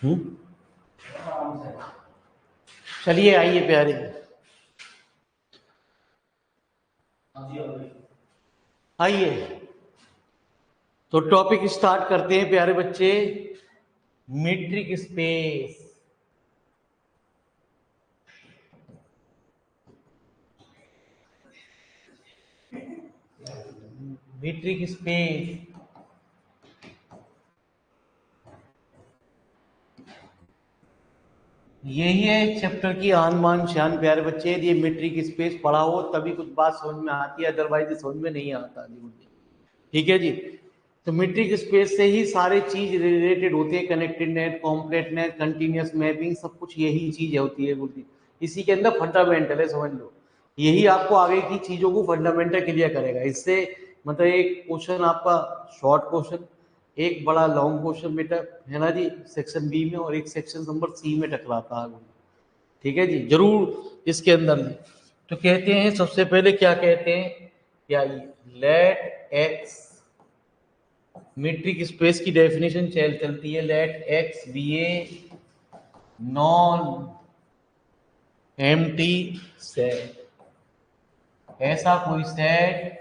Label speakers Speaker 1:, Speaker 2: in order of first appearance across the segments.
Speaker 1: हम्म, चलिए आइए प्यारे, आइए तो टॉपिक स्टार्ट करते हैं प्यारे बच्चे। Metric space. मीट्रिक स्पेस यही है चैप्टर की आन बान शान प्यारे बच्चे। यदि मीट्रिक स्पेस पढ़ा हो तभी कुछ बात समझ में आती है, अदरवाइज समझ में नहीं आता जी मुझे। ठीक है जी। तो मीट्रिक स्पेस से ही सारे चीज रिलेटेड होते हैं, कनेक्टेडनेस, कॉम्प्लेटनेस, कंटिन्यूअस मैपिंग, सब कुछ यही चीज होती है गुरुजी। इसी के अंदर फंडामेंटल है, समझ लो। यही आपको आगे की चीजों को फंडामेंटल क्लियर करेगा। इससे मतलब एक क्वेश्चन आपका शॉर्ट क्वेश्चन, एक बड़ा लॉन्ग क्वेश्चन बेटा, है ना जी, सेक्शन बी में, और एक सेक्शन नंबर सी में टकराता है। ठीक है जी, जरूर इसके अंदर में। तो कहते हैं सबसे पहले क्या कहते हैं, क्या लेट एक्स, मीट्रिक स्पेस की डेफिनेशन चलती है, let X be a non empty set, ऐसा कोई सेट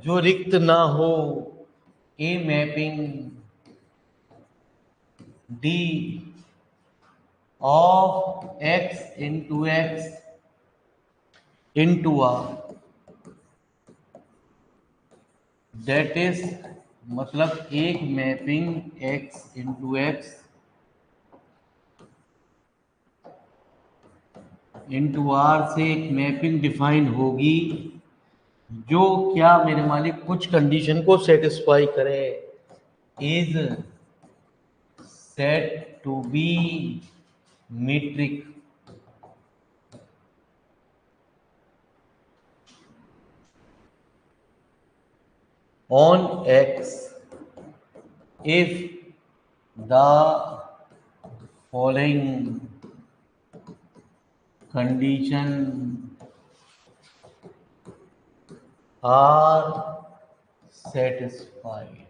Speaker 1: जो रिक्त ना हो, a mapping D of X into R, that is मतलब एक mapping X into X into R से एक मैपिंग डिफाइन होगी जो क्या मेरे मालिक कुछ कंडीशन को सेटिस्फाई करे, is set to be metric on X if the following condition are satisfied।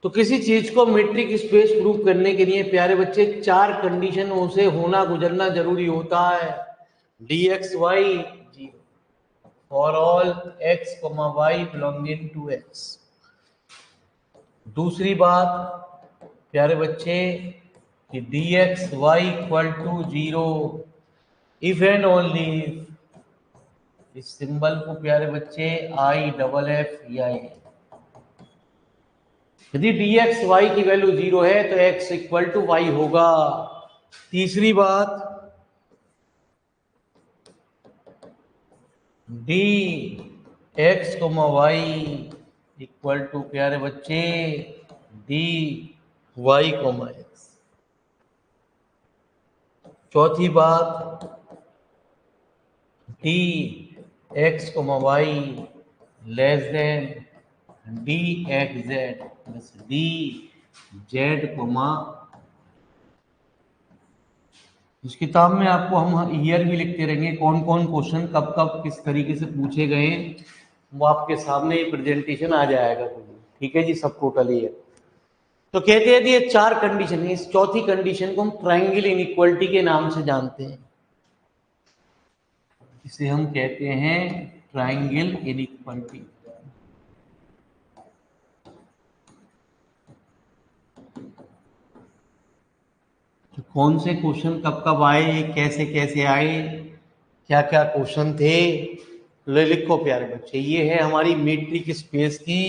Speaker 1: तो किसी चीज को मीट्रिक स्पेस प्रूव करने के लिए प्यारे बच्चे चार कंडीशनों से होना गुजरना जरूरी होता है। D x Y zero for all X Y belonging to x. दूसरी बात प्यारे बच्चे कि D x Y equal to zero if and only, इस सिंबल को प्यारे बच्चे आई डबल एफ या ए, यदि डी एक्स वाई की वैल्यू जीरो है तो एक्स इक्वल टू वाई होगा। तीसरी बात, D x comma Y equal to प्यारे बच्चे डी वाई कोमा एक्स। चौथी बात, D x comma Y less than D X Z plus D Z comma. इस किताब में आपको हम ईयर भी लिखते रहेंगे, कौन कौन क्वेश्चन कब कब किस तरीके से पूछे गए, वो आपके सामने प्रेजेंटेशन आ जाएगा। ठीक है जी, सब टोटल ही है। तो कहते हैं ये चार कंडीशन है, इस चौथी कंडीशन को हम ट्रायंगल इनइक्वालिटी के नाम से जानते हैं। इसे हम कहते हैं ट्रायंगल इनइक्वालिटी। तो कौन से क्वेश्चन कब कब आए, कैसे कैसे आए, क्या क्या क्वेश्चन थे, ले लिखो प्यारे बच्चे। ये है हमारी मीट्रिक स्पेस की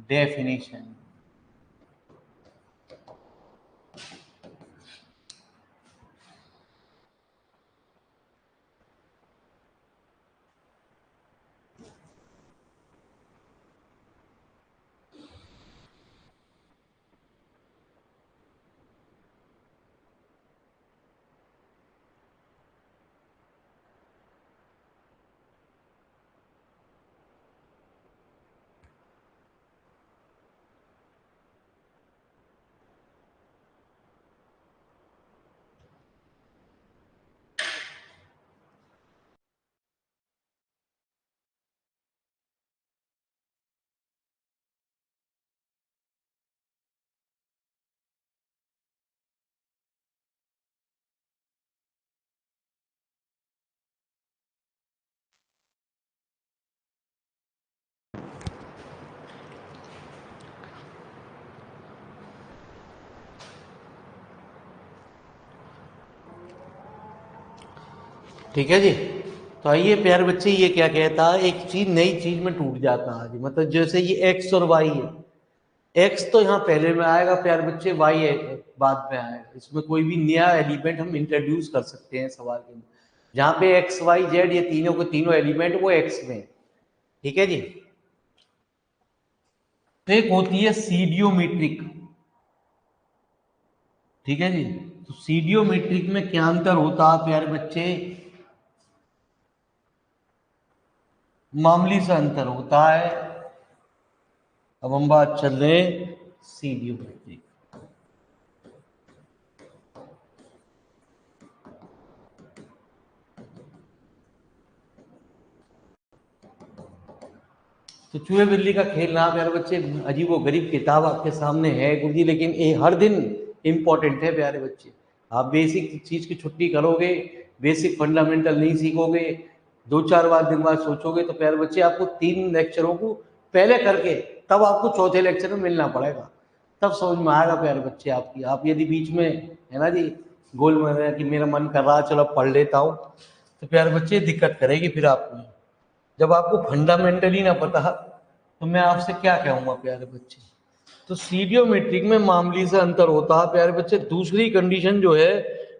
Speaker 1: डेफिनेशन। ठीक है जी। तो आइए प्यारे बच्चे, ये क्या कहता है, एक चीज नई चीज में टूट जाता है। मतलब जैसे ये एक्स और वाई है, एक्स तो यहाँ पहले में आएगा प्यारे बच्चे, वाई बाद में आएगा। इसमें कोई भी नया एलिमेंट हम इंट्रोड्यूस कर सकते हैं सवाल के अंदर। जहाँ पे एक्स वाई जेड ये तीनों के तीनों एलिमेंट वो एक्स में, ठीक है जी। तो एक होती है सीडियोमेट्रिक, ठीक है जी। तो सीडियोमेट्रिक में क्या अंतर होता है प्यारे बच्चे, मामूली सा अंतर होता है। अब हम बात चल रहे सीडियोमेट्रिक। तो चूहे बिल्ली का खेल ना प्यारे बच्चे, अजीब व गरीब किताब आपके सामने है गुरुजी, लेकिन ये हर दिन इंपॉर्टेंट है प्यारे बच्चे। आप बेसिक चीज की छुट्टी करोगे, बेसिक फंडामेंटल नहीं सीखोगे, दो चार बार दिन बाद सोचोगे, तो प्यारे बच्चे आपको 3 लेक्चरों को पहले करके तब आपको चौथे लेक्चर में मिलना पड़ेगा, तब समझ में आएगा प्यारे बच्चे आपकी। आप यदि बीच में है ना जी गोल में रहे कि मेरा मन कर रहा है चलो पढ़ लेता हूँ, तो प्यारे बच्चे दिक्कत करेगी फिर आपको। जब आपको फंडामेंटल ही ना पता तो मैं आपसे क्या कहूंगा प्यारे बच्चे। तो सीडियोमेट्रिक में मामूली से अंतर होता है प्यारे बच्चे। दूसरी कंडीशन जो है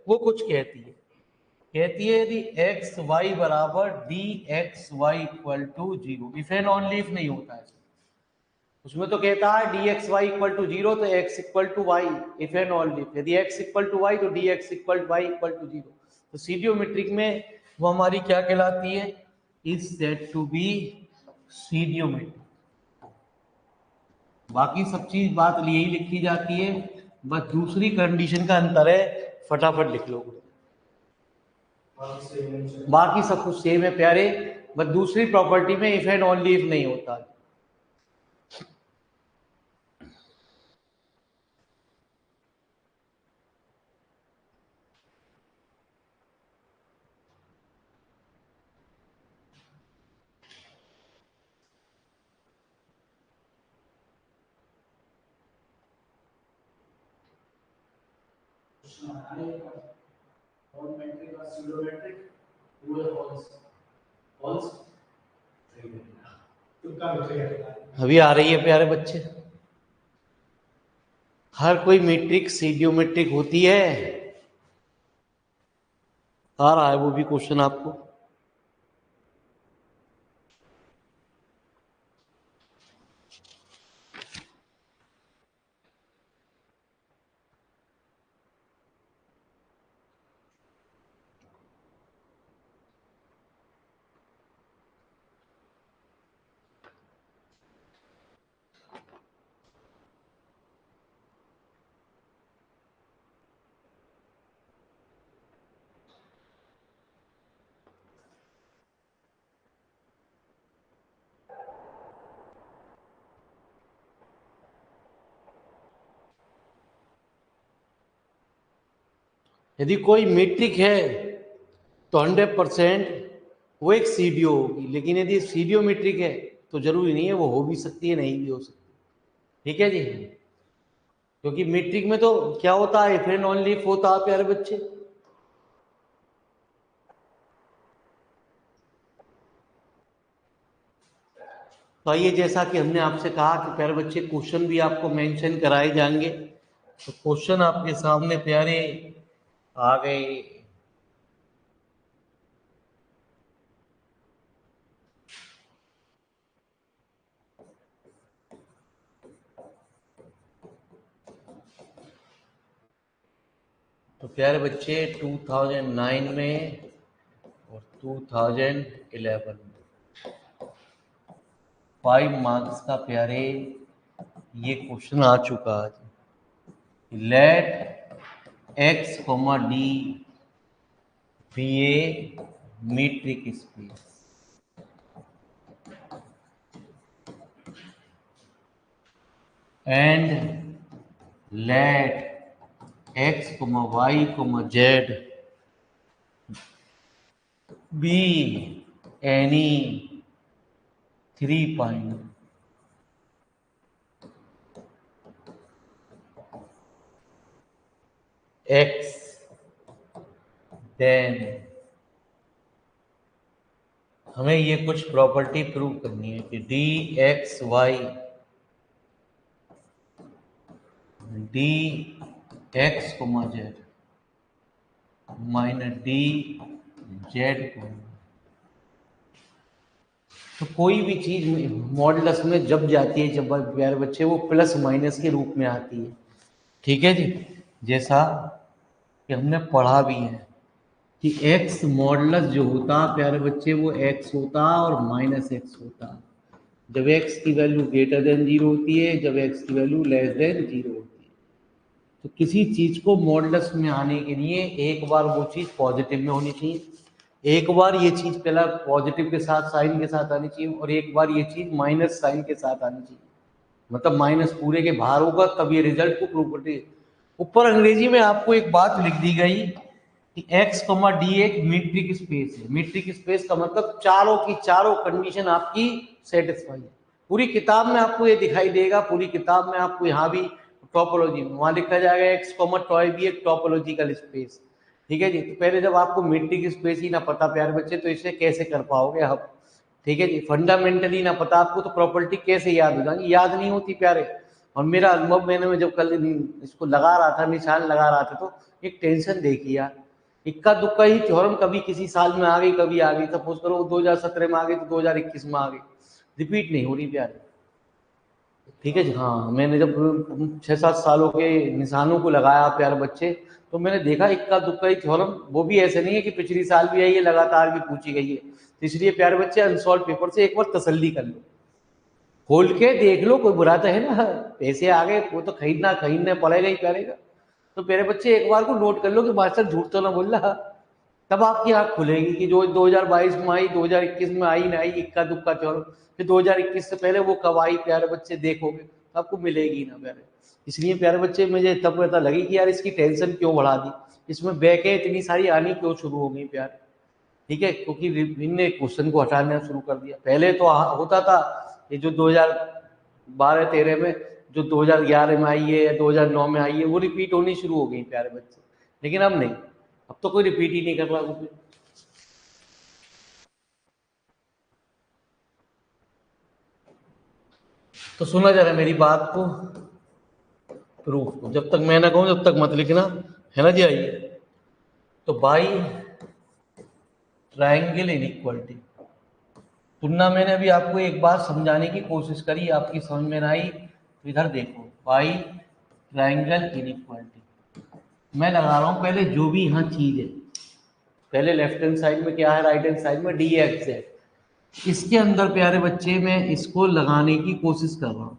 Speaker 1: वो कुछ कहती है यदि एक्स वाई बराबर d x Y equal to zero, if and only if नहीं होता है। उसमें तो कहता है D x Y equal to zero, तो x equal to y, if and only if. यदि एक्स इक्वल टू वाई तो D x equal y equal to zero. तो सीडियोमेट्रिक में वो हमारी क्या कहलाती है, is said to be pseudometric. बाकी सब चीज बात यही लिखी जाती है, बस दूसरी कंडीशन का अंतर है, फटाफट लिख लो। बाकी सब कुछ सेम है प्यारे, बस दूसरी प्रॉपर्टी में इफ एंड ओनली इफ नहीं होता। अभी आ रही है प्यारे बच्चे, हर कोई मीट्रिक सीडियोमेट्रिक होती है। आ रहा है वो भी क्वेश्चन आपको। यदि कोई मीट्रिक है तो 100% वो एक सीडीओ होगी, लेकिन यदि सीडीओ मीट्रिक है तो जरूरी नहीं है, वो हो भी सकती है नहीं भी हो सकती। ठीक है जी। क्योंकि मीट्रिक में तो क्या होता है, इफ एंड ओनली इफ होता है प्यारे बच्चे। तो आइए, जैसा कि हमने आपसे कहा कि प्यारे बच्चे क्वेश्चन भी आपको मेंशन कराए जाएंगे, तो क्वेश्चन आपके सामने प्यारे आ गए। तो प्यारे बच्चे 2009 में और 2011 में 5 मार्क्स का प्यारे ये क्वेश्चन आ चुका है। Let X comma D be a metric space and let x, y, z be any 3 point x, then हमें ये कुछ प्रॉपर्टी प्रूव करनी है कि D x Y D x comma Z minus D Z को, तो कोई भी चीज मॉडुलस में जब जाती है, जब प्यारे बच्चे, वो प्लस माइनस के रूप में आती है। ठीक है जी, जैसा कि हमने पढ़ा भी है कि x मॉडुलस जो होता प्यारे बच्चे वो x होता और माइनस x होता जब x की वैल्यू ग्रेटर देन 0 होती है, जब x की वैल्यू लेस देन 0 होती है। तो किसी चीज को मॉडुलस में आने के लिए एक बार वो चीज पॉजिटिव में होनी चाहिए, एक बार ये चीज पहला पॉजिटिव के साथ साइन के साथ आनी चाहिए, और एक बार ये चीज माइनस साइन के साथ आनी चाहिए। मतलब माइनस पूरे के बाहर होगा तब ये रिजल्ट को प्रूव करती है। ऊपर अंग्रेजी में आपको एक बात लिख दी गई कि x, d एक मीट्रिक स्पेस है। मीट्रिक स्पेस का मतलब चारों की चारों कंडीशन आपकी सेटिस्फाई है। पूरी किताब में आपको ये दिखाई देगा, पूरी किताब में आपको यहाँ भी टोपोलॉजी में वहां लिखा जाएगा x, टॉय भी एक टोपोलॉजिकल स्पेस। ठीक है जी, तो पहले जब आपको मीट्रिक स्पेस ही ना पता प्यारे बच्चे, तो इसे कैसे कर पाओगे आप। ठीक है जी, फंडामेंटली ना पता आपको तो प्रॉपर्टी कैसे याद हो जाएगी, याद नहीं होती प्यारे। और मेरा अनुभव, मैंने में जब कल इसको लगा रहा था, निशान लगा रहा था, तो एक टेंशन देखी यार, इक्का दुक्का ही थ्योरम कभी किसी साल में आ गई, कभी आ गई, सपोज करो 2017 में आ गई तो 2021 में आ गई, रिपीट नहीं हो रही प्यारे। ठीक है जी, हाँ, मैंने जब 6-7 सालों के निशानों को लगाया प्यारे बच्चे, तो मैंने देखा इक्का दुक्का ही थ्योरम, वो भी ऐसे नहीं है कि पिछली साल भी आई है, लगातार भी पूछी गई है। तो इसलिए प्यारे बच्चे अनसॉल्व पेपर से एक बार तसल्ली कर लो, खोल के देख लो, कोई बुरा तो है ना, पैसे आ गए वो तो खरीदना पड़ेगा ही पड़ेगा। तो मेरे बच्चे एक बार को नोट कर लो कि मास्टर झूठ तो ना बोल रहा, तब आपकी आंख खुलेगी कि जो 2022 में आई, 2021 में आई ना आई, इक्का दुक्का चलो, फिर 2021 से पहले वो कब आई प्यारे बच्चे देखोगे तो आपको मिलेगी ना प्यारे। इसलिए प्यारे बच्चे मुझे तब पता लगी कि यार इसकी टेंशन क्यों बढ़ा दी, इसमें बैकें इतनी सारी आनी क्यों शुरू हो गई प्यारे। ठीक है, क्योंकि इनने क्वेश्चन को हटाना शुरू कर दिया। पहले तो होता था ये जो 2012-13 में, जो 2011 में आई है या 2009 में आई है, वो रिपीट होनी शुरू हो गई प्यारे बच्चे, लेकिन अब नहीं, अब तो कोई रिपीट ही नहीं कर रहा कुछ। तो सुना जरा मेरी बात को, प्रूफ को, जब तक मैं ना कहूं जब तक मत लिखना, है ना जी। आइए, तो बाई ट्रायंगल इनइक्वालिटी, तुलना मैंने अभी आपको एक बार समझाने की कोशिश करी, आपकी समझ में ना आई तो इधर देखो, बाई ट्रायंगल इनइक्वालिटी मैं लगा रहा हूं पहले जो भी यहाँ चीज है, पहले लेफ्ट हैंड साइड में क्या है, राइट हैंड साइड में डी एक्स है, इसके अंदर प्यारे बच्चे मैं इसको लगाने की कोशिश कर रहा हूं।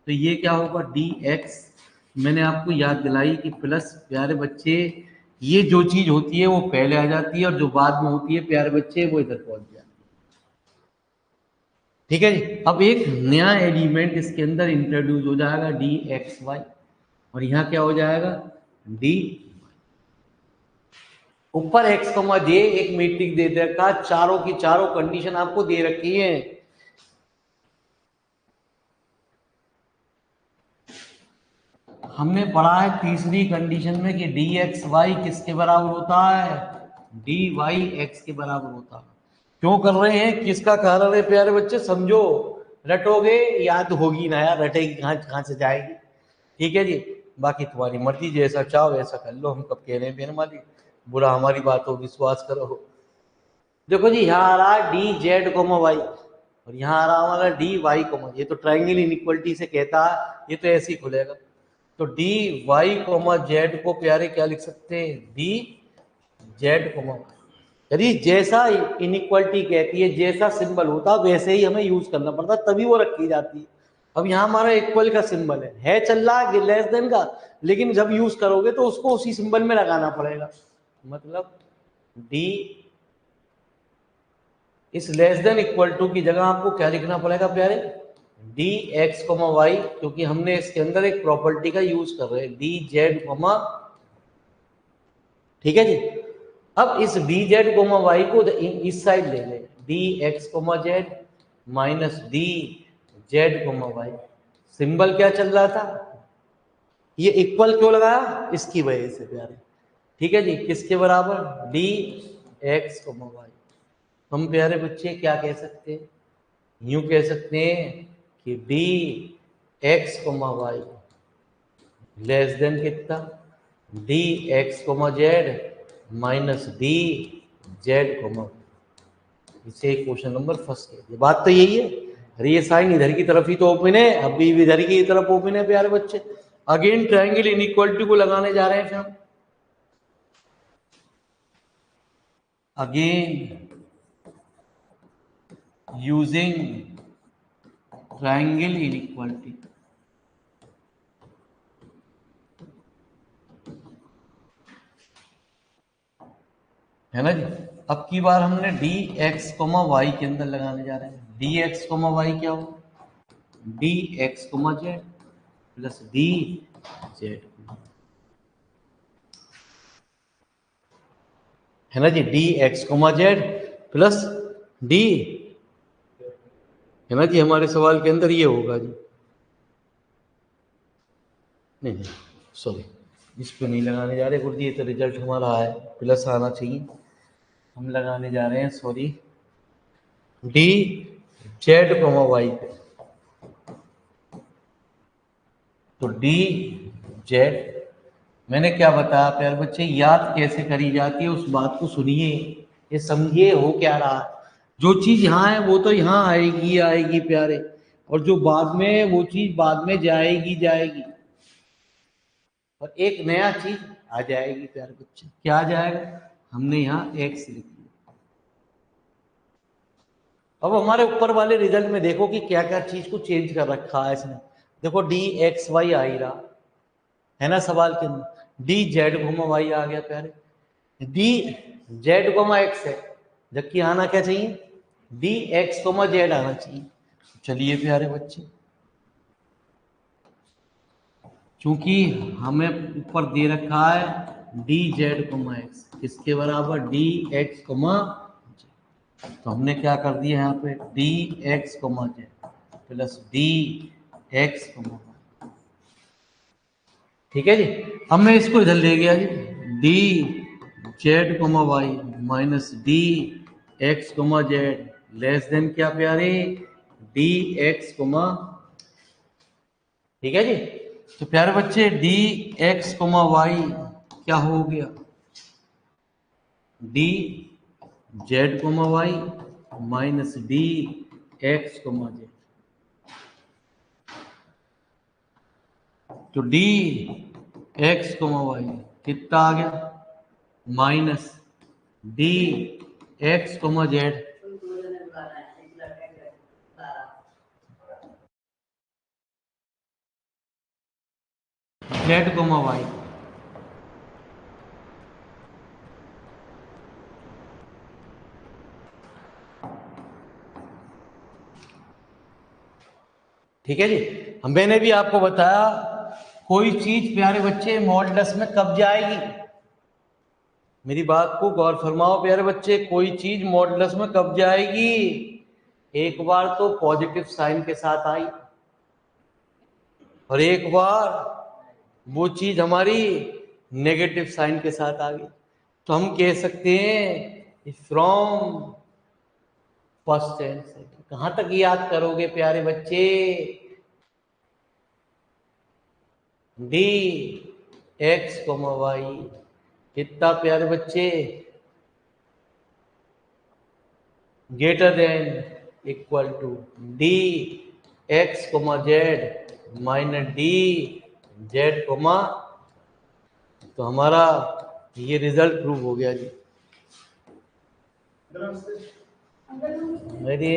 Speaker 1: तो ये क्या होगा, डी एक्स, मैंने आपको याद दिलाई कि प्लस प्यारे बच्चे ये जो चीज होती है वो पहले आ जाती है, और जो बाद में होती है प्यारे बच्चे वो इधर पहुंच जाती है। ठीक है जी, अब एक नया एलिमेंट इसके अंदर इंट्रोड्यूस हो जाएगा, डी एक्स वाई, और यहाँ क्या हो जाएगा, डी, ऊपर एक्स कमा जे एक मैट्रिक्स दे रखा, चारों की चारों कंडीशन आपको दे रखी है। हमने पढ़ा है तीसरी कंडीशन में कि डी एक्स वाई किसके बराबर होता है, डी वाई एक्स के बराबर होता है। क्यों कर रहे हैं, किसका कारण है प्यारे बच्चे, समझो, रटोगे याद होगी ना यार, रटेगी कहाँ कहाँ से जाएगी। ठीक है जी, बाकी तुम्हारी मर्जी, जैसा चाहो वैसा कर लो, हम कब कह रहे हैं बेन माली, बुरा हमारी बात हो, विश्वास करो। देखो जी, यहाँ आ रहा है डी जेड कोमा वाई, और यहाँ आ रहा हमारा डी वाई कोमा, ये तो ट्राइंगल इनइक्वलिटी से कहता है, ये तो ऐसे ही खुलेगा। तो डी वाई कोमा जेड को प्यारे क्या लिख सकते हैं, डी जेड कोमा वाई, यदि जैसा इनइक्वलिटी कहती है, जैसा सिंबल होता वैसे ही हमें यूज करना पड़ता, तभी वो रखी जाती है। अब यहाँ हमारा इक्वल का सिंबल है चल रहा है लेस देन का, लेकिन जब यूज करोगे तो उसको उसी सिंबल में लगाना पड़ेगा। मतलब डी इस लेस देन इक्वल टू की जगह आपको क्या लिखना पड़ेगा प्यारे, डी एक्स कोमा वाई, क्योंकि हमने इसके अंदर एक प्रॉपर्टी का यूज कर रहे हैं, डी जेड कोमा, ठीक है जी। अब इस डी जेड कोमा वाई को इस साइड ले लें, D x comma Z minus D Z comma Y, symbol क्या चल रहा था, ये इक्वल क्यों लगाया, इसकी वजह से प्यारे। ठीक है जी, किसके बराबर, डी एक्स कोमा वाई, हम प्यारे बच्चे क्या कह सकते हैं, यूं कह सकते हैं कि D x comma Y less than कितना, d x comma Z minus D Z comma. इसे क्वेश्चन नंबर फर्स्ट है। बात तो यही है, अरे ये साइन इधर की तरफ ही तो ओपन है, अभी इधर की तरफ ओपन है प्यारे बच्चे। अगेन ट्रायंगल इनइक्वालिटी को लगाने जा रहे हैं फिर हम। अगेन यूजिंग ट्रायंगल इनइक्वालिटी, है ना जी। अब की बार हमने डी एक्स कोमा वाई के अंदर लगाने जा रहे हैं। डी एक्स कोमा वाई क्या हो, d x comma Z plus D z, है ना जी। D x comma Z plus d, है ना जी। हमारे सवाल के अंदर ये होगा जी, नहीं सॉरी, इस पे नहीं लगाने जा रहे गुरुजी, ये तो रिजल्ट हमारा है, प्लस आना चाहिए। हम लगाने जा रहे हैं sorry D Z comma Y पे। तो डी जेड, मैंने क्या बताया प्यारे बच्चे, याद कैसे करी जाती है उस बात को सुनिए, ये समझिए हो क्या रहा है। जो चीज यहाँ है वो तो यहाँ आएगी आएगी प्यारे, और जो बाद में वो चीज बाद में जाएगी जाएगी, और एक नया चीज आ जाएगी प्यारे बच्चे। क्या आ जाएगा, हमने यहाँ एक्स लिख दिया। अब हमारे ऊपर वाले रिजल्ट में देखो कि क्या क्या चीज को चेंज कर रखा है इसने। देखो डी एक्स वाई आ ही रहा है ना सवाल के अंदर, डी जेड घुमा वाई आ गया प्यारे, डी जेड कोमा एक्स है, जबकि आना क्या चाहिए, डी एक्स कोमा जेड आना चाहिए। चलिए प्यारे बच्चे, चूंकि हमें ऊपर दे रखा है डी जेड कोमा एक्स, किसके बराबर, डी एक्स कोमा, तो हमने क्या कर दिया यहाँ पे d x comma Z plus d x comma, ठीक है जी। अब मैं इसको इधर ले गया जी, d Z comma Y minus D x comma z less than क्या प्यारे, डी एक्स कोमा, ठीक है जी। तो प्यारे बच्चे डी एक्स कोमा वाई क्या हो गया, D Z comma Y minus D x comma Z. तो डी एक्स कोमा वाई कितना आ गया, minus D x comma Z, Z comma Y. ठीक है जी। मैंने भी आपको बताया कोई चीज प्यारे बच्चे मॉडुलस में कब जाएगी, मेरी बात को गौर फरमाओ प्यारे बच्चे, कोई चीज मॉडुलस में कब जाएगी, एक बार तो पॉजिटिव साइन के साथ आई, और एक बार वो चीज हमारी नेगेटिव साइन के साथ आ गई। तो हम कह सकते हैं फ्रॉम फर्स्ट एंड सेकंड। कहां तक याद करोगे प्यारे बच्चे, डी एक्स कोमा वाई कितना प्यारे बच्चे, greater than equal to D x comma Z minus D Z comma. तो हमारा ये रिजल्ट प्रूव हो गया जी। अरे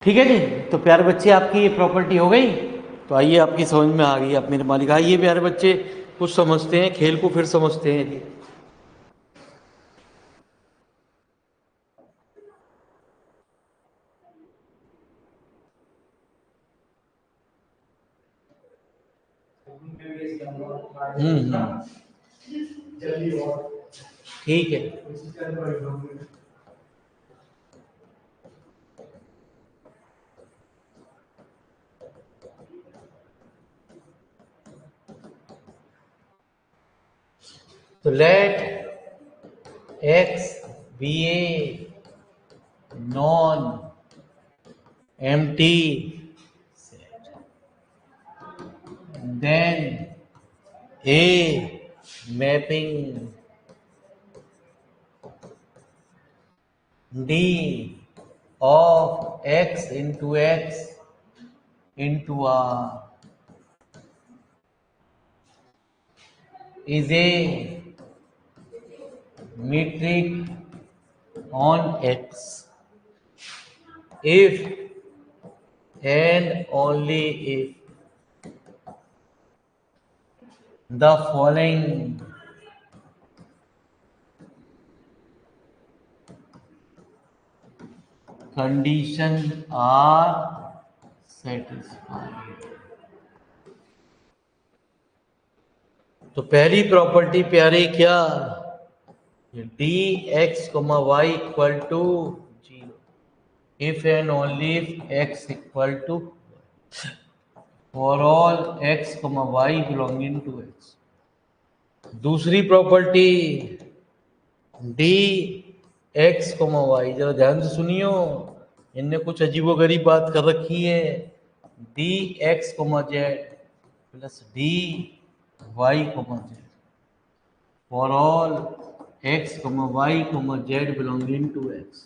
Speaker 1: ठीक है जी। तो प्यारे बच्चे आपकी ये प्रॉपर्टी हो गई। तो आइए आपकी समझ में आ गई। आप मेरे मालिक आइए प्यारे बच्चे, कुछ समझते हैं, खेल को फिर समझते हैं जी। हम्म, ठीक है। तो let X be a non empty, then A mapping D of x into x into R is a metric on X if and only if the following conditions are satisfied। तो पहली प्रॉपर्टी प्यारे क्या, d x comma Y equal to zero if and only if x equal to for all x comma y belonging to x. दूसरी property d x comma y, जरा ध्यान से सुनियो, इनने कुछ अजीबोगरीब बात कर रखी है। D x comma Z plus D Y comma Z for all x comma Y comma Z belonging to X.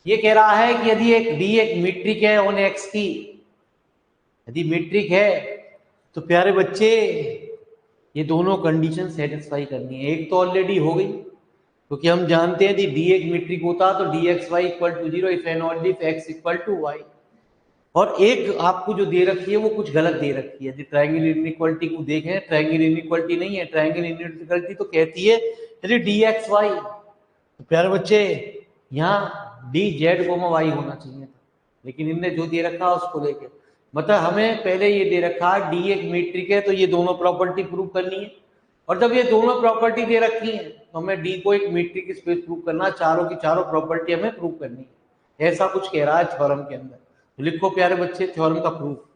Speaker 1: ये कह रहा है कि यदि एक डी एक मीट्रिक है ऑन एक्स की, यदि मीट्रिक है तो प्यारे बच्चे ये दोनों कंडीशन सेटिस्फाई करनी है। एक तो ऑलरेडी हो गई, क्योंकि हम जानते हैं डी एक मीट्रिक होता तो D x Y equal to zero if and only if x equal to Y. और एक आपको जो दे रखी है वो कुछ गलत दे रखी है। यदि ट्रायंगल इनइक्वालिटी को देखें, ट्रायंगल इनइक्वालिटी नहीं है, ट्रायंगल इनइक्वालिटी तो कहती है यदि डी एक्स वाई, तो प्यारे बच्चे यहाँ डी जेड कोमा वाई होना चाहिए था, लेकिन इनने जो दे रखा उसको लेके, मतलब हमें पहले ये दे रखा डी एक मीट्रिक है तो ये दोनों प्रॉपर्टी प्रूव करनी है। और जब ये दोनों प्रॉपर्टी दे रखी है तो हमें डी को एक मीट्रिक स्पेस प्रूव करना, चारों की चारों प्रॉपर्टी हमें प्रूव करनी है। ऐसा कुछ कह रहा है थ्योरम के अंदर। तो लिखो प्यारे बच्चे थ्योरम का प्रूफ।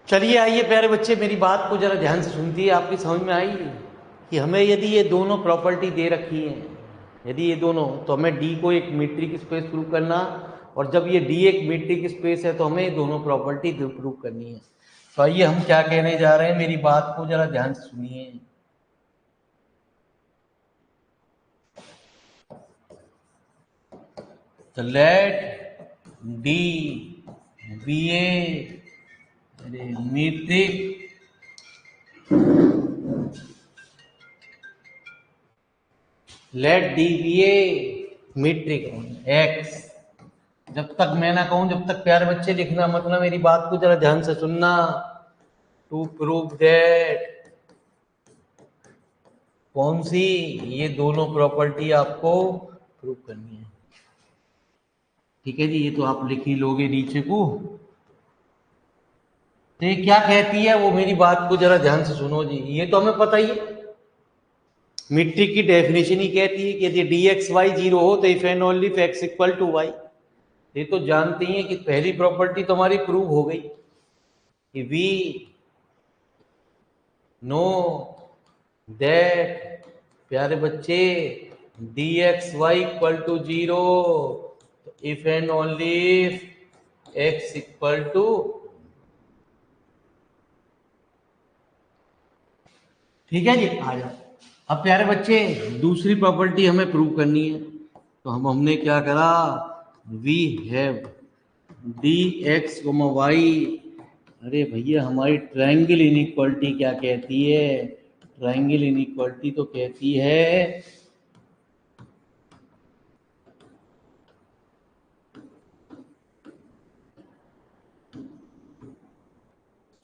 Speaker 1: चलिए आइए प्यारे बच्चे, मेरी बात को जरा ध्यान से सुनती है, आपकी समझ में आई कि हमें यदि ये दोनों प्रॉपर्टी दे रखी हैं, यदि ये दोनों, तो हमें डी को एक मीट्रिक स्पेस प्रूव करना, और जब ये डी एक मीट्रिक स्पेस है तो हमें ये दोनों प्रॉपर्टी प्रूव करनी है। तो आइए हम क्या कहने जा रहे हैं, मेरी बात को जरा ध्यान से सुनिए। तो let D be a metric let D be a metric X. जब तक मैं ना कहूं जब तक प्यारे बच्चे लिखना मत ना, मेरी बात को जरा ध्यान से सुनना। टू प्रूव दैट, कौन सी, ये दोनों प्रॉपर्टी आपको प्रूव करनी है। ठीक है जी, ये तो आप लिख ही लोगे नीचे को। तो ये क्या कहती है वो मेरी बात को जरा ध्यान से सुनो जी। ये तो हमें पता ही है, मीट्रिक की डेफिनेशन ही कहती है कि यदि डी एक्स वाई जीरो हो तो if and only if x equal to Y. ये तो जानते ही हैं कि पहली प्रॉपर्टी तो हमारी प्रूव हो गई कि वी नो दैट प्यारे बच्चे dxy equal to 0, if and only x equal to, ठीक है जी। आ जाओ। अब प्यारे बच्चे दूसरी प्रॉपर्टी हमें प्रूव करनी है, तो हमने क्या करा, we have D x Y. अरे भैया हमारी ट्रायंगल इनइक्वालिटी क्या कहती है, ट्रायंगल इनइक्वालिटी तो कहती है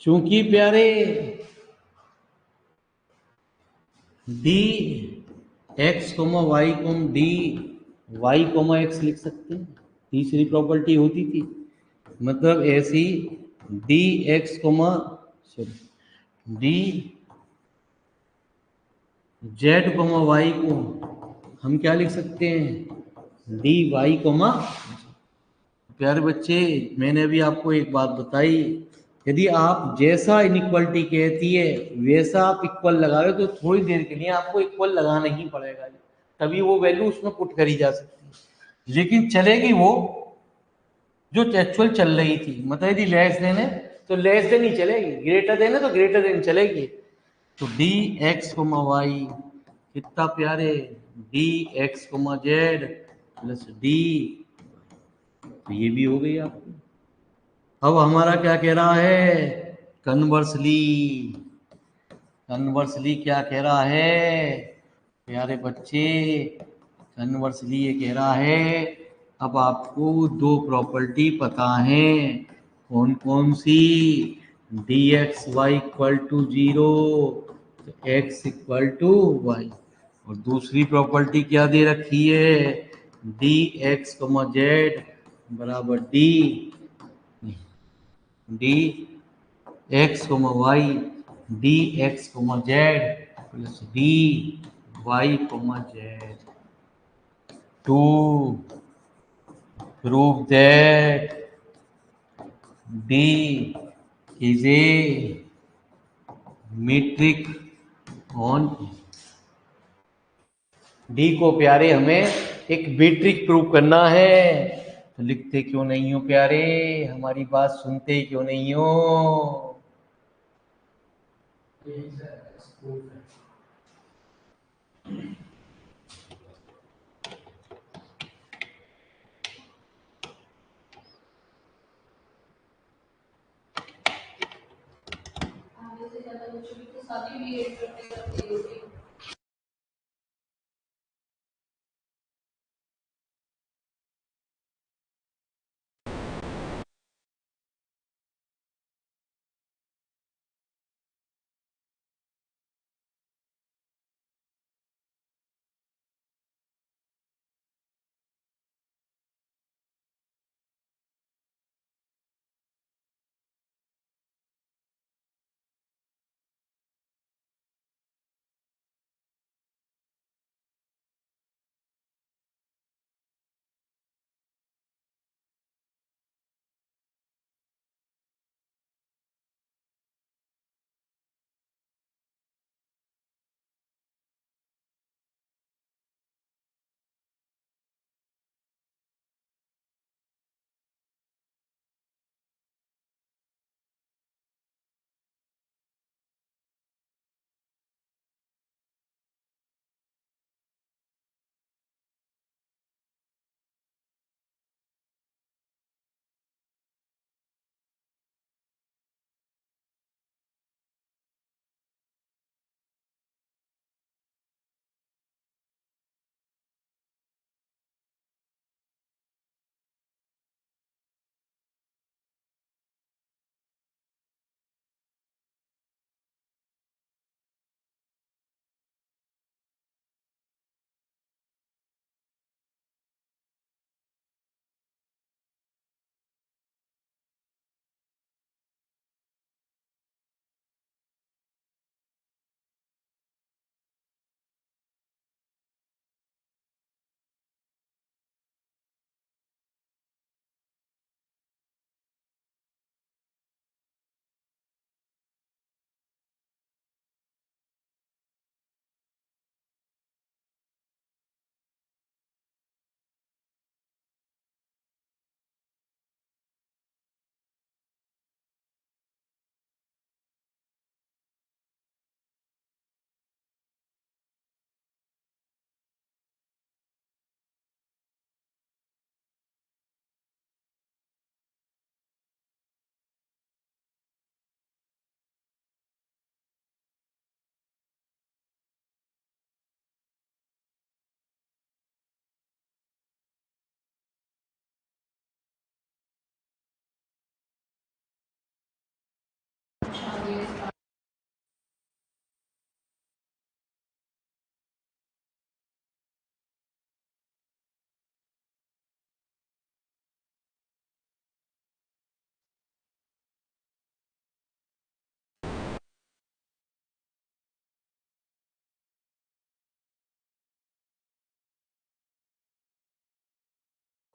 Speaker 1: चूंकि प्यारे D x comma Y comma D Y comma X लिख सकते हैं, तीसरी प्रॉपर्टी होती थी। मतलब ऐसी D x comma sorry D Z comma Y को हम क्या लिख सकते हैं, डी वाई कोमा। प्यारे बच्चे मैंने अभी आपको एक बात बताई, यदि आप जैसा इनइक्वालिटी कहती है वैसा आप इक्वल लगा रहे हो तो थोड़ी देर के लिए आपको इक्वल लगाना ही पड़ेगा, तभी वो वैल्यू उसमें पुट करी जा सकती है। लेकिन चलेगी वो जो एक्चुअल चल रही थी, मतलब यदि लेस देन है तो लेस देन ही चलेगी, ग्रेटर देन है तो ग्रेटर देन चलेगी। तो डी एक्स कोमा वाई कितना प्यारे, D x comma Z plus D, तो ये भी हो गई आपको। अब हमारा क्या कह रहा है, कन्वर्सली, कन्वर्सली क्या कह रहा है प्यारे बच्चे, कन्वर्सली ये कह रहा है, अब आपको दो प्रॉपर्टी पता है, कौन कौन सी, d x Y equal to 0, x equal to Y, और दूसरी प्रॉपर्टी क्या दे रखी है, डी एक्स कमा जेड बराबर d d x comma y D x comma Z plus D Y comma z, to prove that d is a metric on, d को प्यारे हमें एक मीट्रिक प्रूव करना है, तो लिखते क्यों नहीं हो प्यारे, हमारी बात सुनते क्यों नहीं हो।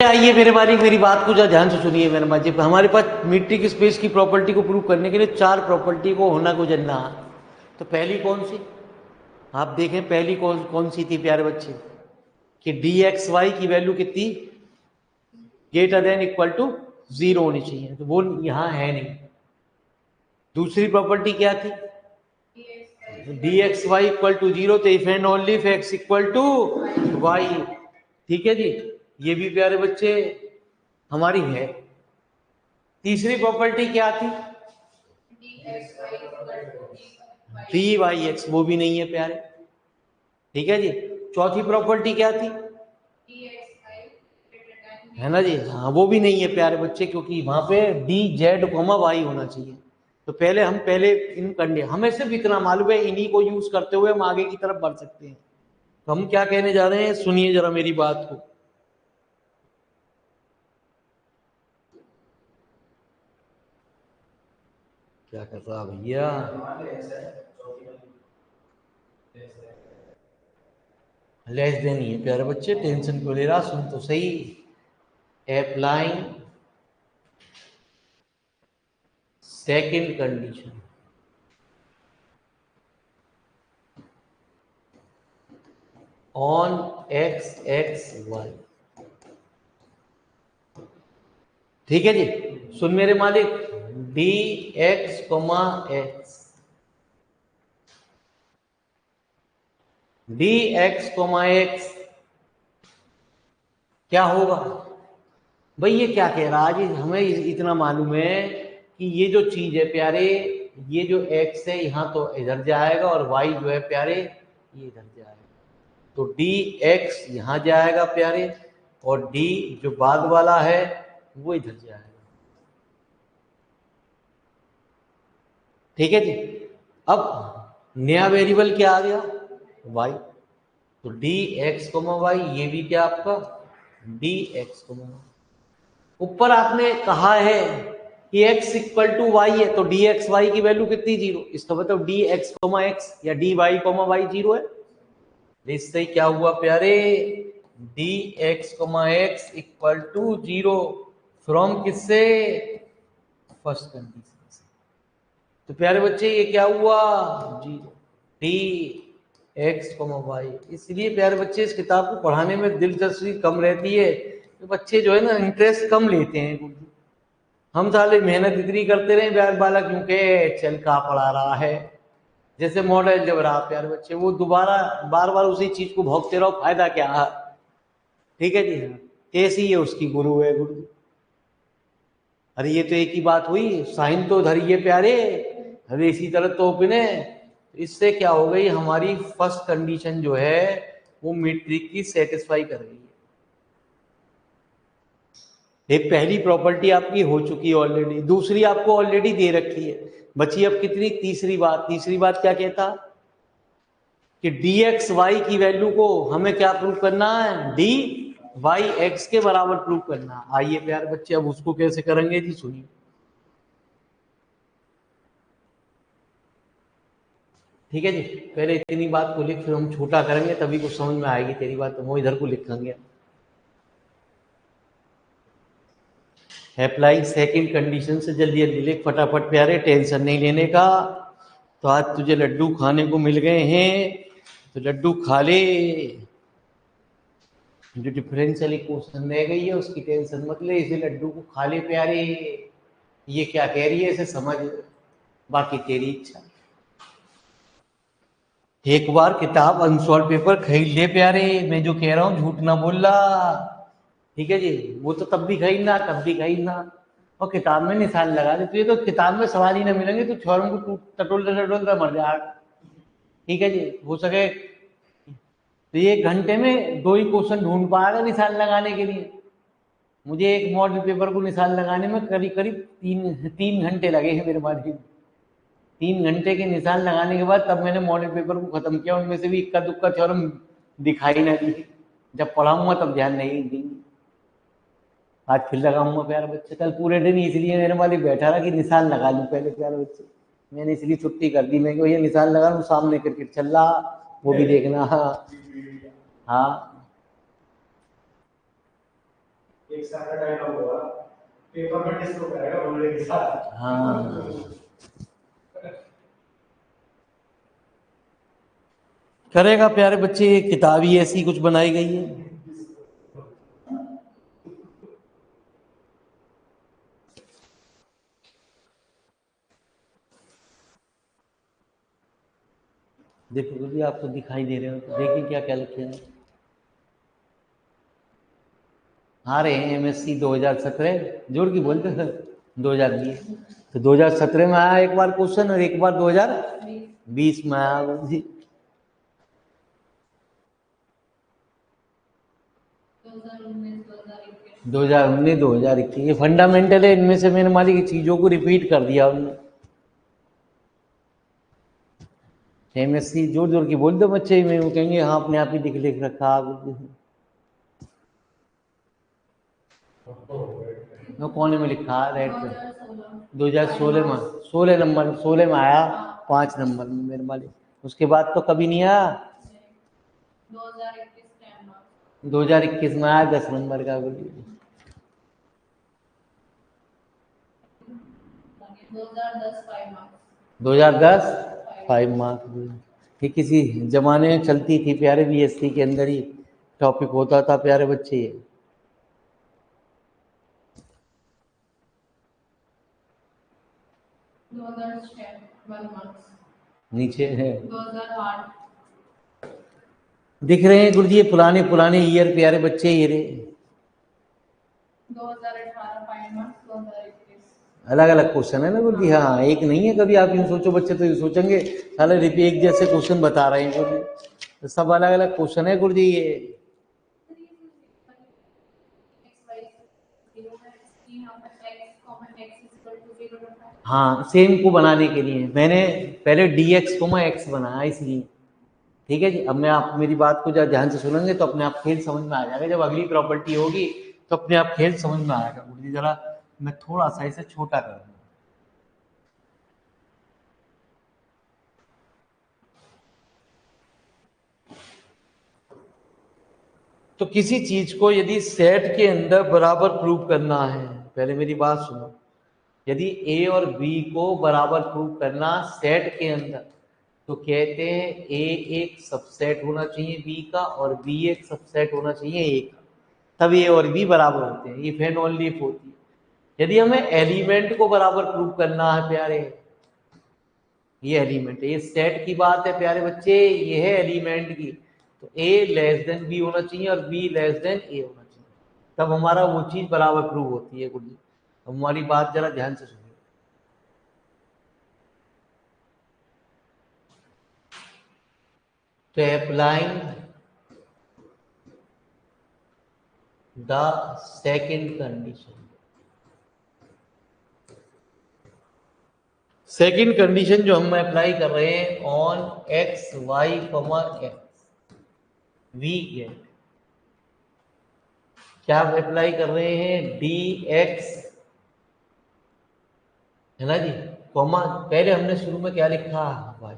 Speaker 1: आइए मेरे बारीक मेरी बात को ध्यान से सुनिए मेरे माजी। हमारे पास मीट्रिक स्पेस की प्रॉपर्टी को प्रूव करने के लिए 4 प्रॉपर्टी को होना को जानना। तो पहली कौन सी आप देखें, पहली कौन सी थी प्यारे बच्चे, कि dxy की वैल्यू कितनी ग्रेटर देन इक्वल टू 0 होनी चाहिए, तो वो यहां है नहीं। दूसरी प्रॉपर्टी क्या थी, dxy इक्वल टू 0, तो if and only if x equal to y। ठीक है जी, ये भी प्यारे बच्चे हमारी है। तीसरी प्रॉपर्टी क्या थी, dy(x), वो भी नहीं है प्यारे। ठीक है जी, चौथी प्रॉपर्टी क्या थी, है ना जी, हाँ वो भी नहीं है प्यारे बच्चे, क्योंकि वहां पे dz, y होना चाहिए। तो पहले इन कंडे हमें सिर्फ इतना मालूम है, इन्हीं को यूज करते हुए हम आगे की तरफ बढ़ सकते हैं। तो हम क्या कहने जा रहे हैं, सुनिए जरा मेरी बात को। क्या कर रहा भैया, लेस देन ही है प्यारे बच्चे, टेंशन क्यों ले रहा, सुन तो सही। Applying second condition on x(y). ठीक है जी, सुन मेरे मालिक, dx, x, dx, x क्या होगा भाई, ये क्या कह रहा है, हमें इतना मालूम है कि ये जो चीज है प्यारे, ये जो x है यहाँ तो इधर जाएगा, और y जो है प्यारे ये इधर जाएगा। तो dx यहाँ जाएगा प्यारे, और d जो बाद वाला है वो इधर जाएगा। ठीक है जी, अब नया वेरिएबल क्या आ गया, y। तो dx, y, ये भी क्या आपका dx, y। ऊपर आपने कहा है कि x इक्वल टू y है, तो dx y की वैल्यू कितनी, 0। इसका मतलब dx, x या dy, y 0 है। इससे क्या हुआ प्यारे, dx, x equal to 0 from किससे, फर्स्ट कंडीशन से। तो प्यारे बच्चे ये क्या हुआ, 0 dx, y। इसलिए प्यारे बच्चे इस किताब को पढ़ाने में दिलचस्पी कम रहती है, तो बच्चे जो है ना इंटरेस्ट कम लेते हैं। हम साले मेहनत इतनी करते रहे, प्यार बालक क्योंकि चल का पढ़ा रहा है, जैसे मॉडल जब रहा प्यारे बच्चे, वो दोबारा बार बार उसी चीज को भोगते रहो, फायदा क्या। ठीक है जी, ऐसी है उसकी गुरु है गुरु। अरे ये तो एक ही बात हुई, साइन तो धरिए प्यारे, अरे इसी तरह तो ओपने। इससे क्या हो गई, हमारी फर्स्ट कंडीशन जो है वो मीट्रिक की सेटिस्फाई कर गई है। एक पहली प्रॉपर्टी आपकी हो चुकी है ऑलरेडी, दूसरी आपको ऑलरेडी दे रखी है, बची अब कितनी, तीसरी बात। तीसरी बात क्या कहता कि dx y की वैल्यू को हमें क्या प्रूव करना है, dy x के बराबर प्रूव करना। आइए प्यारे बच्चे अब उसको कैसे करेंगे जी, सुनिए। ठीक है जी, पहले इतनी बात को लिख, फिर हम छोटा करेंगे तभी कुछ समझ में आएगी तेरी बात, तो वो इधर को लिखेंगे। अप्लाई सेकंड कंडीशन से जल्दी जल्दी लिख फटाफट प्यारे, टेंशन नहीं लेने का। तो आज तुझे लड्डू खाने को मिल गए हैं, तो लड्डू खा ले। जो डिफरेंशियल इक्वेशन रह गई है उसकी टेंशन मत ले, इसे लड्डू को खा ले प्यारे। ये क्या कह रही है इसे समझ, बाकी तेरी इच्छा। एक बार किताब अनसॉल्व पेपर खरीद ले प्यारे, मैं जो कह रहा हूँ झूठ ना बोल रहा। ठीक है जी, वो तो तब भी खरीदना, तब भी खरीदना, और किताब में निशान लगा दे। तुझे तो किताब में सवाल ही ना मिलेंगे, तो छोरों को टटोलते टटोलते मर जाएगा। ठीक है जी, हो सके तो ये 1 घंटे में 2 ही क्वेश्चन ढूंढ पाएगा निशान लगाने के लिए। मुझे एक मॉडल पेपर को निशान लगाने में करीब करीब 3 घंटे लगे हैं मेरे पास। 3 घंटे के निशान लगाने के बाद तब मैंने मॉडल पेपर को खत्म किया, उनमें से भी इक्का दुक्का थ्योरम दिखाई ना दी। जब पढ़ाऊंगा तब ध्यान नहीं देंगे। आज फिर लगाऊंगा प्यारे बच्चे, कल पूरे दिन इसलिए मेरे मालिक बैठा रहा कि निशान लगा लूं पहले प्यारे बच्चे। मैंने इसलिए छुट्टी कर दी, मैं ये निशान लगा लूं, सामने क्रिकेट चल रहा वो भी देखना। हाँ
Speaker 2: एक साथ का डायलॉग होगा, पेपर में डिस्को करेगा बोलने के साथ।
Speaker 1: हाँ करेगा प्यारे बच्चे, ये किताब ही ऐसी कुछ बनाई गई है। देखो गुरुजी आपको दिखाई दे रहे हो तो देखिए क्या क्या लिखे हैं। आ रहे हैं MSc 2017 जोड़ के बोलते थे 2020, तो 2017 में आया एक बार क्वेश्चन और एक बार 2020 में आया गुरुजी। 2019 2021 ये फंडामेंटल है, इनमें से मेरे मालिक चीजों को रिपीट कर दिया उन्होंने। MSc जोर जोर की बोल दो बच्चे में, वो कहेंगे हाँ अपने आप ही लिख रखा वो कोने में लिखा रेड पे 2016 में 16 में आया 5 नंबर में मेरे मालिक, उसके बाद तो कभी नहीं आया। 2021 में आया 10 नंबर का बोलिए। 2010 5 मार्क्स। ये किसी जमाने में चलती थी प्यारे, BSc के अंदर ही टॉपिक होता था प्यारे बच्चे। ये 2006 नीचे है 2008 दिख रहे हैं गुरुजी, ये पुराने पुराने ईयर प्यारे बच्चे ये रे 2018 5 मार्क्स 2021 अलग अलग क्वेश्चन है ना गुरुजी। हाँ एक नहीं है, कभी आप यूँ सोचो बच्चे तो यूँ सोचेंगे साले एक जैसे क्वेश्चन बता रहे हैं गुरुजी, तो सब अलग अलग क्वेश्चन है गुरुजी ये। हाँ सेम को बनाने के लिए मैंने पहले dx, x बनाया इसलिए, ठीक है जी। अब मैं आप मेरी बात को जब ध्यान से सुनेंगे तो अपने आप खेल समझ में आ जाएगा, जब अगली प्रॉपर्टी होगी तो अपने आप खेल समझ में आएगा गुरुजी। जरा मैं थोड़ा सा इसे छोटा कर दूँ। तो किसी चीज को यदि सेट के अंदर बराबर प्रूव करना है, पहले मेरी बात सुनो, यदि A और B को बराबर प्रूव करना सेट के अंदर, तो कहते हैं A एक सबसेट होना चाहिए B का और B एक सबसेट होना चाहिए A का, तब A और B बराबर होते हैं। इफ एंड ओनली इफ होती है। यदि हमें एलिमेंट को बराबर प्रूव करना है प्यारे, ये एलिमेंट है, ये सेट की बात है प्यारे बच्चे, ये है एलिमेंट की, तो A लेस देन B होना चाहिए और B लेस देन A होना चाहिए, तब हमारा वो चीज बराबर प्रूव होती है गुरुजी। हमारी बात जरा ध्यान से सुनिए। तो applying the second condition, second condition जो हम अप्लाई कर रहे हैं on x y x we get, क्या अप्लाई कर रहे हैं dx है ना जी, कॉमा पहले हमने शुरू में क्या लिखा भाई,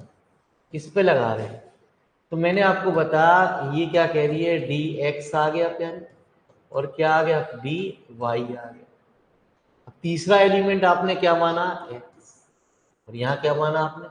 Speaker 1: किस पे लगा रहे हैं, तो मैंने आपको बताया ये क्या कह रही है dx आ गया प्यारे, और क्या आ गया dy आ गया। अब तीसरा एलिमेंट आपने क्या माना x, और यहाँ क्या माना आपने,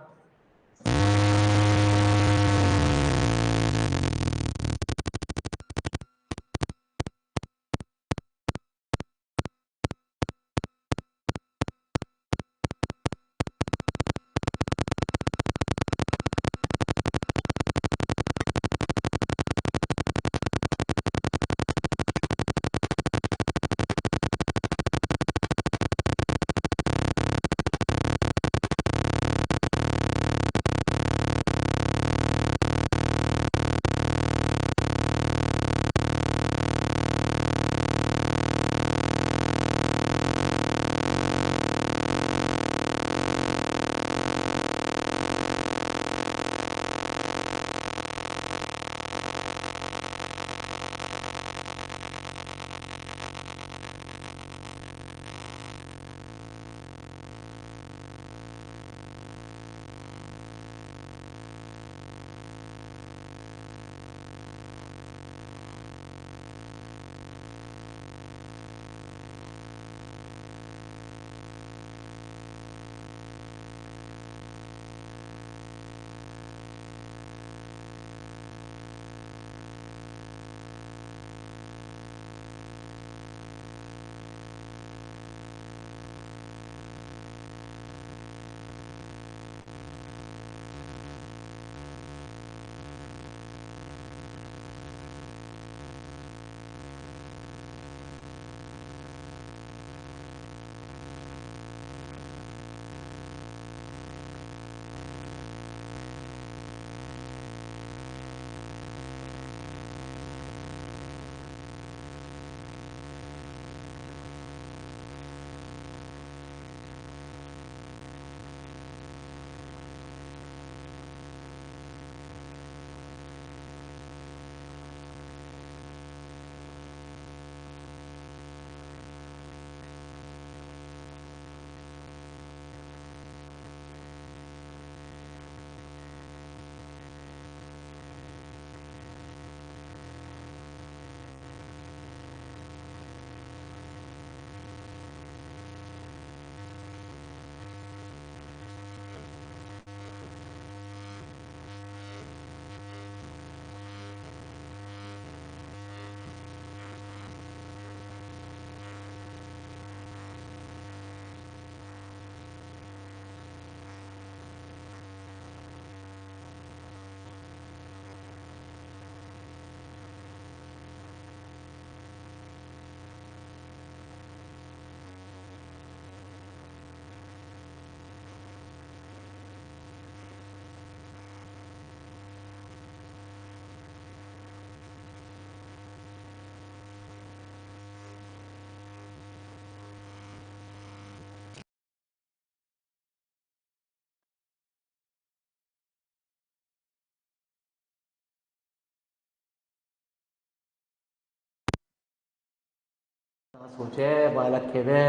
Speaker 1: सोचे बालक के वे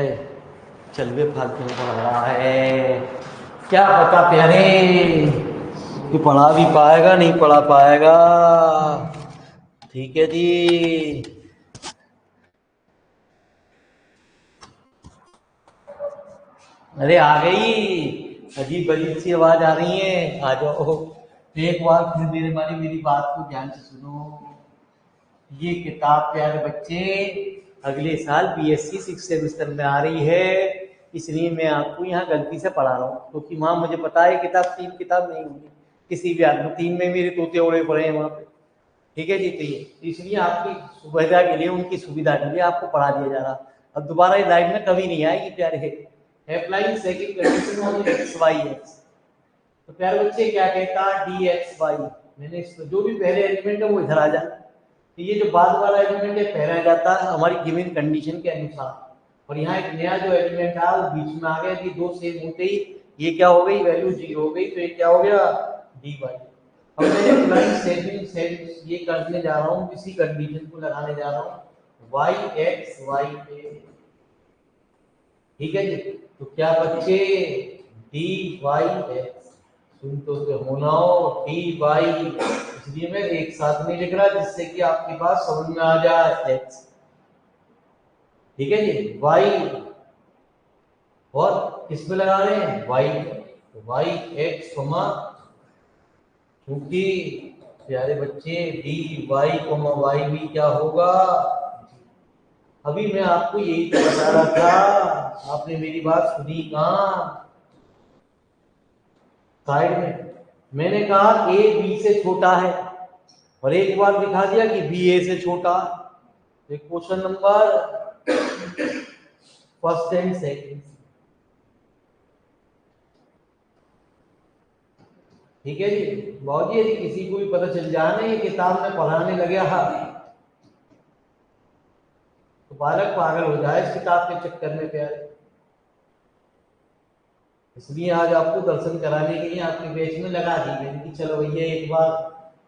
Speaker 1: चल वे फालतू में पढ़ रहा है, क्या पता प्यारे कि पढ़ा भी पाएगा नहीं पढ़ा पाएगा। ठीक है जी। अरे आ गई, अजीब अजीब सी आवाज आ रही है, आ जाओ। एक बार फिर मेरी बात को ध्यान से सुनो। ये किताब प्यारे बच्चे अगले साल बीएससी 6th सेमेस्टर में आ रही है, इसलिए मैं आपको यहाँ गलती से पढ़ा रहा हूँ, क्योंकि वहाँ मुझे पता है किताब 3 किताब नहीं होगी किसी भी आदमी, 3 में मेरे तोते ओढ़े पड़े हैं वहाँ पे। ठीक है जी। तो ये इसलिए आपकी सुविधा के लिए, उनकी सुविधा के लिए आपको पढ़ा दिया जा रहा। अब दोबारा ये लाइफ में कभी नहीं आएगी प्यारे। Applying second condition on X Y X. तो प्यारे बच्चे क्या कहता डी एक्स वाई, मैंने इसमें जो भी पहले एलिमेंट है वो इधर आ जाए, तो ये जो बाद वाला एलिमेंट है पहला जाता है हमारी गिवन कंडीशन के अनुसार, और यहाँ एक नया जो एलिमेंट आया वो बीच में आ गया, कि दो सेम होते ही ये क्या हो गई, वैल्यू 0 हो गई, तो ये क्या हो गया डी वाई। अब मैं अप्लाइंग सेकंड ये करने जा रहा हूँ, इसी कंडीशन को लगाने जा रहा हूँ वाई एक्स वाई पे। ठीक है जी। तो क्या बच्चे डी वाई एक्स, सुन तो होना हो डी वाई, इसलिए मैं एक साथ नहीं लिख रहा जिससे कि आपके पास समझ में आ जाए एक्स। ठीक है जी। वाई और किस पे लगा रहे हैं वाई, तो वाई एक्स कमा, क्योंकि प्यारे बच्चे डी वाई कमा वाई भी क्या होगा। अभी मैं आपको यही तो बता रहा था, आपने मेरी बात सुनी कहाँ, साइड में मैंने कहा ए बी से छोटा है, और एक बार दिखा दिया कि बी ए से छोटा। Question number first and second. ठीक है जी। बहुत ही किसी को भी पता चल जाए ये किताब में पढ़ाने लगे तो बालक पागल हो जाए इस किताब के चक्कर में प्यारे। इसलिए आज आपको दर्शन कराने के लिए आपके बैच में लगा दी गई कि चलो भैया एक बार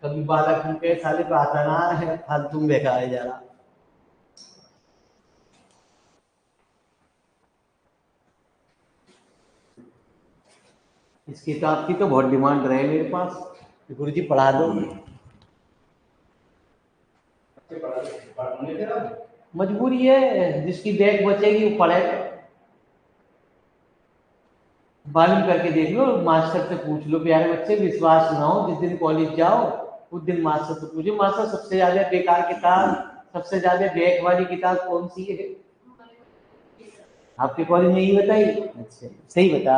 Speaker 1: कभी बालक के साले पे आता ना है, फालतू में बेकार जा रहा। इस किताब की तो बहुत डिमांड रहे मेरे पास, गुरु जी पढ़ा दो। मजबूरी है, जिसकी बैग बचेगी वो पढ़ेगा। मालूम करके देख लो, मास्टर से पूछ लो प्यारे बच्चे, विश्वास ना हो जिस दिन कॉलेज जाओ उस दिन मास्टर से पूछो, मास्टर सबसे ज्यादा बेकार किताब, सबसे ज्यादा बैक वाली किताब कौन सी है आपके कॉलेज में, यही बताइए। अच्छा सही बता,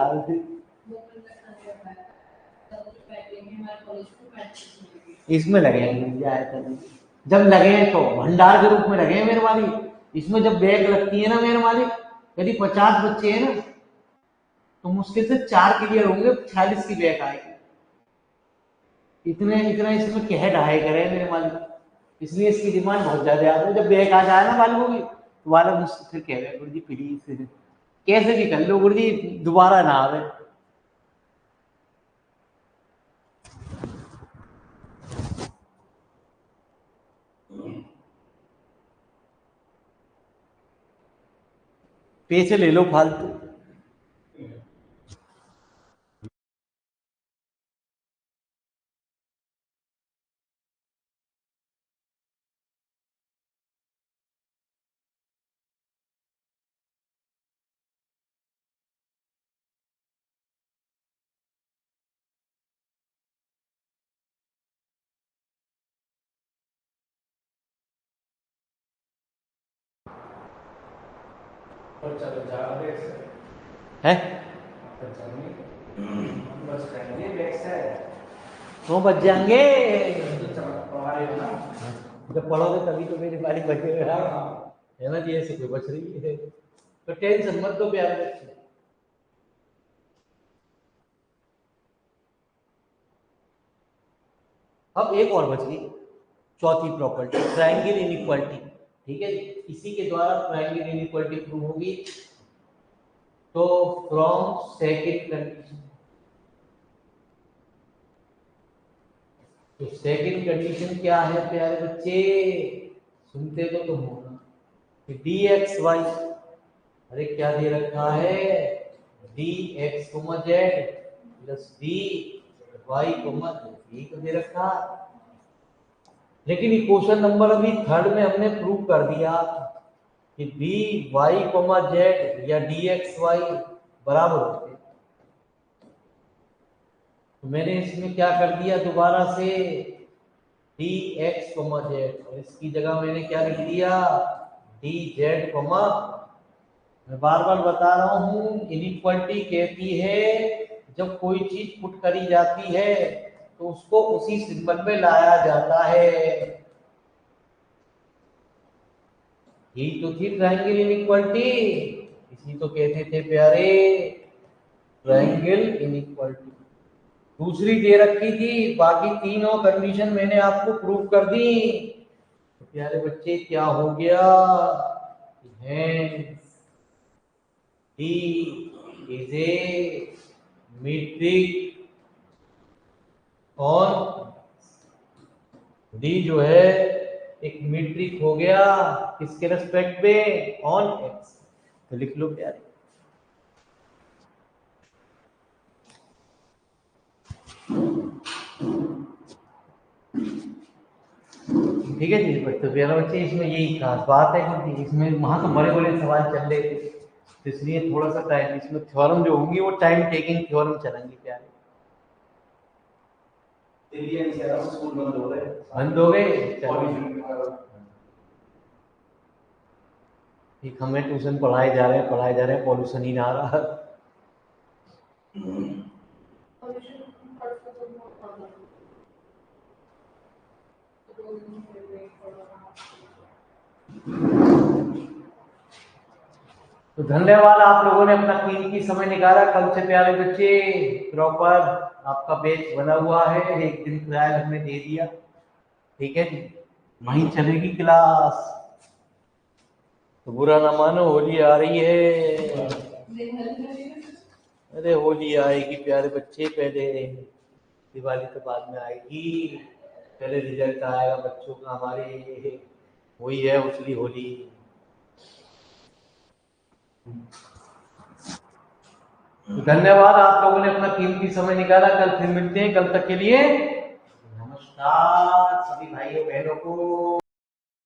Speaker 1: इसमें लगे हैं जब लगे हैं तो भंडार के रूप में लगे हैं मेरे मालिक। इसमें जब बैग लगती है ना मेरे मालिक, यदि 50 बच्चे हैं ना तो मुश्किल से 4 क्लियर होंगे, 46 की बैग आएगी। इतने इतना इसमें कह ढाई करे मेरे मालिक, इसलिए इसकी डिमांड बहुत ज्यादा है। जब बैग आ जाए ना मालूम होगी तो वाला मुझसे फिर कह रहे गुरु जी प्लीज कैसे भी कर लो गुरु जी, दोबारा ना आवे। पैसे ले लो फालतू। है तो बच जाएंगे, जब पढ़ोगे तभी तो मेरी बारी बचेगा है ना जी, ऐसे कोई बच रही है तो टेंशन मत दो प्यारे बच्चे। अब एक और बच गई चौथी प्रॉपर्टी, ट्रायंगल इनइक्वालिटी। ठीक है, इसी के द्वारा ट्रायंगल इनइक्वालिटी प्रूव होगी। तो फ्रॉम सेकंड कंडीशन, तो सेकंड कंडीशन क्या है प्यारे बच्चे, सुनते तो तुम होगा, डी एक्स वाई, अरे क्या दे रखा है, D x comma Z plus D Y comma Z, तो दे रखा। लेकिन ये क्वेश्चन नंबर अभी थर्ड में हमने प्रूव कर दिया कि डी वाई कोमा जेड या डी एक्स वाई बराबर होते हैं। तो मैंने इसमें क्या कर दिया, दोबारा से डी एक्स कोमा जेड, और इसकी जगह मैंने क्या लिख दिया, डी जेड कोमा। मैं बार बार बता रहा हूं, इनइक्वालिटी कहती है जब कोई चीज पुट करी जाती है तो उसको उसी सिंबल में लाया जाता है। यही तो थी ट्रायंगल इनइक्वालिटी, इसी तो कहते थे प्यारे ट्रायंगल इनइक्वालिटी। दूसरी दे रखी थी, बाकी तीनों कंडीशन मैंने आपको प्रूव कर दी। तो प्यारे बच्चे क्या हो गया, hence D is a metric और D जो है एक मीट्रिक हो गया, किसके रेस्पेक्ट पे, ऑन एक्स। तो लिख लो प्यारे, ठीक है जी। तो प्यारे बच्चे इसमें यही खास बात है, क्योंकि इसमें वहां तो बड़े बड़े सवाल चल रहे थे, तो इसलिए थोड़ा सा टाइम, इसमें थ्योरम जो होंगी वो टाइम टेकिंग थ्योरम चलेंगी प्यारे।
Speaker 2: स्कूल बंद हो गए,
Speaker 1: बंद हो गए, ठीक, हमें ट्यूशन पढ़ाए जा रहे हैं, पॉल्यूशन ही ना आ रहा। तो धन्यवाद, आप लोगों ने अपना कीमती समय निकाला। कल से प्यारे बच्चे प्रॉपर आपका बैच बना हुआ है, एक दिन ट्रायल हमने दे दिया, ठीक है जी, वहीं चलेगी क्लास। तो बुरा ना मानो, होली आ रही है। अरे होली आएगी प्यारे बच्चे, पहले दिवाली तो बाद में आएगी, पहले रिजल्ट आएगा बच्चों का हमारे, वही है असली होली। धन्यवाद, आप लोगों ने अपना कीमती समय निकाला। कल फिर मिलते हैं, कल तक के लिए नमस्कार सभी भाइयों बहनों को।